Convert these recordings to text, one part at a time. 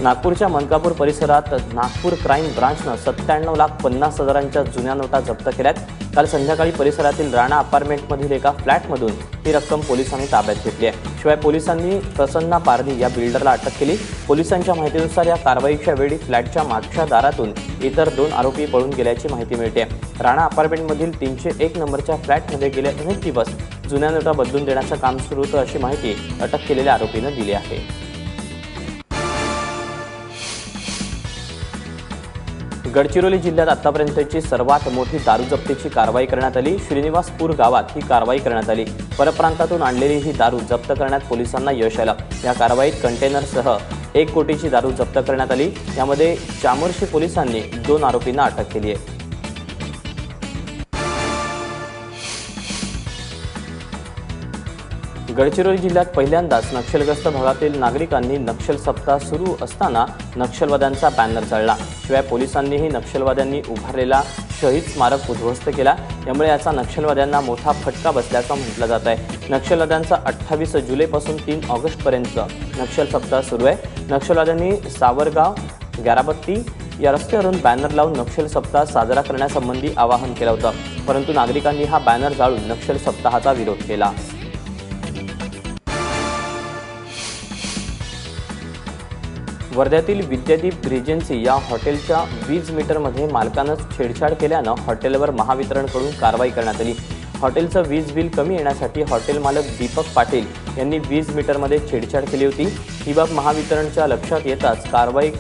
नागपूरच्या मनकापूर परिसरात नागपूर क्राईम ब्रांचनं 97,50,000च्या जुन्या नोटा जप्त केल्यात। काल संध्याकाळी परिसरातील राणा अपार्टमेंटमधील एका फ्लॅटमधून ही रक्कम पोलिसांनी ताब्यात घेतली आहे। शिवाय पोलिसांनी प्रसन्ना पारधी या बिल्डरला अटक केली। पोलिसांच्या माहितीनुसार या कारवाईच्या वेळी फ्लॅटच्या मागच्या दारातून इतर 2 आरोपी पळून गेल्याची माहिती मिळते। राणा अपार्टमेंटमधील 301 नंबरच्या फ्लॅटमध्ये गेले अनेक दिवस जुन्या नोटा बदलून देण्याचं काम सुरू होतं अशी माहिती अटक केलेल्या आरोपीनं दिली आहे। गडचिरोली जिल्ह्यात आतापर्यंतची सर्वात मोठी दारू जप्तीची कारवाई करण्यात आली। श्रीनिवासपूर गावात ही कारवाई करण्यात आली। परप्रांतातून आणलेली ही दारू जप्त करण्यात पोलिसांना यश आलं। या कारवाईत कंटेनरसह 1 कोटीची दारू जप्त करण्यात आली। यामध्ये चामोर्शी पोलिसांनी 2 आरोपींना अटक केली आहे। गडचिरोली जिल्ह्यात पहिल्यांदाच नक्षलग्रस्त भागातील नागरिकांनी नक्षल सप्ताह सुरू असताना नक्षलवाद्यांचा बॅनर जाळला। शिवाय पोलिसांनीही नक्षलवाद्यांनी उभारलेला शहीद स्मारक उद्ध्वस्त केला। यामुळे याचा नक्षलवाद्यांना मोठा फटका बसल्याचं म्हटलं जात आहे। नक्षलवाद्यांचा 28 जुलैपासून 3 ऑगस्टपर्यंत नक्षल सप्ताह सुरू आहे। नक्षलवाद्यांनी सावरगाव ग्याराबत्ती या रस्त्यावरून बॅनर लावून नक्षल सप्ताह साजरा करण्यासंबंधी आवाहन केलं होतं, परंतु नागरिकांनी हा बॅनर जाळून नक्षल सप्ताहाचा विरोध केला। वर्ध्यातील विद्यादीप रिजेन्सी या हॉटेलच्या वीज मीटरमध्ये मालकानं छेडछाड केल्यानं हॉटेलवर महावितरणकडून कारवाई करण्यात आली। हॉटेलचं वीज बिल कमी येण्यासाठी हॉटेल मालक दीपक पाटील यांनी वीज मीटरमध्ये छेडछाड केली होती। ही बाब महावितरणच्या लक्षात येताच कारवाई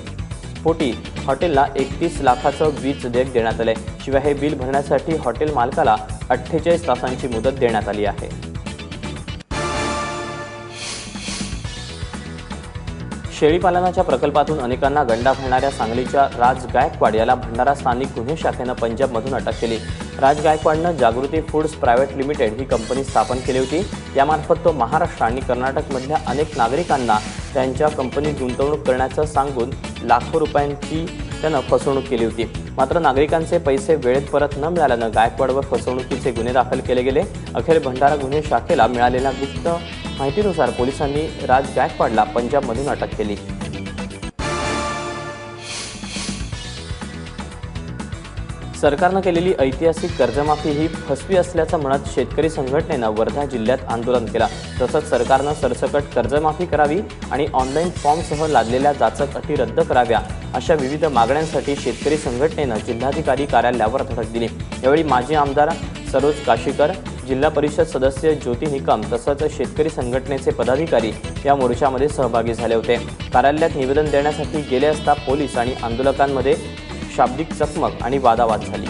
पोटी हॉटेलला 31 लाखाचं वीज देयक देण्यात आले। शिवाय हे बिल भरण्यासाठी हॉटेल मालकाला 48 तासांची मुदत देण्यात आली आहे। शेळीपालनाच्या प्रकल्पातून अनेकांना गंडा घालणाऱ्या सांगलीच्या राज गायकवाड याला भंडारा स्थानिक गुन्हे शाखेनं पंजाबमधून अटक केली। राज गायकवाडनं जागृती फूड्स प्रायव्हेट लिमिटेड ही कंपनी स्थापन केली होती। यामार्फत तो महाराष्ट्र आणि कर्नाटकमधल्या अनेक नागरिकांना त्यांच्या कंपनीत गुंतवणूक करण्याचं सांगून लाखो रुपयांची त्यानं फसवणूक केली होती। मात्र नागरिकांचे पैसे वेळेत परत न मिळाल्यानं गायकवाडवर फसवणुकीचे गुन्हे दाखल केले गेले। अखेर भंडारा गुन्हे शाखेला मिळालेल्या गुप्त माहितीनुसार पोलिसांनी राज गायकवाडला पंजाबमधून अटक केली। सरकारनं केलेली ऐतिहासिक कर्जमाफी ही फसवी असल्याचं म्हणत शेतकरी संघटनेनं वर्धा जिल्ह्यात आंदोलन केलं। तसंच सरकारनं सरसकट कर्जमाफी करावी आणि ऑनलाईन फॉर्मसह लादलेल्या जाचक अटी रद्द कराव्या अशा विविध मागण्यांसाठी शेतकरी संघटनेनं जिल्हाधिकारी कार्यालयावर धडक दिली। यावेळी माजी आमदार सरोज काशीकर, जिल्हा परिषद सदस्य ज्योती निकम तसंच शेतकरी संघटनेचे पदाधिकारी या मोर्चामध्ये सहभागी झाले होते। कार्यालयात निवेदन देण्यासाठी गेले असता पोलीस आणि आंदोलकांमध्ये शाब्दिक चकमक आणि वादावाद झाली।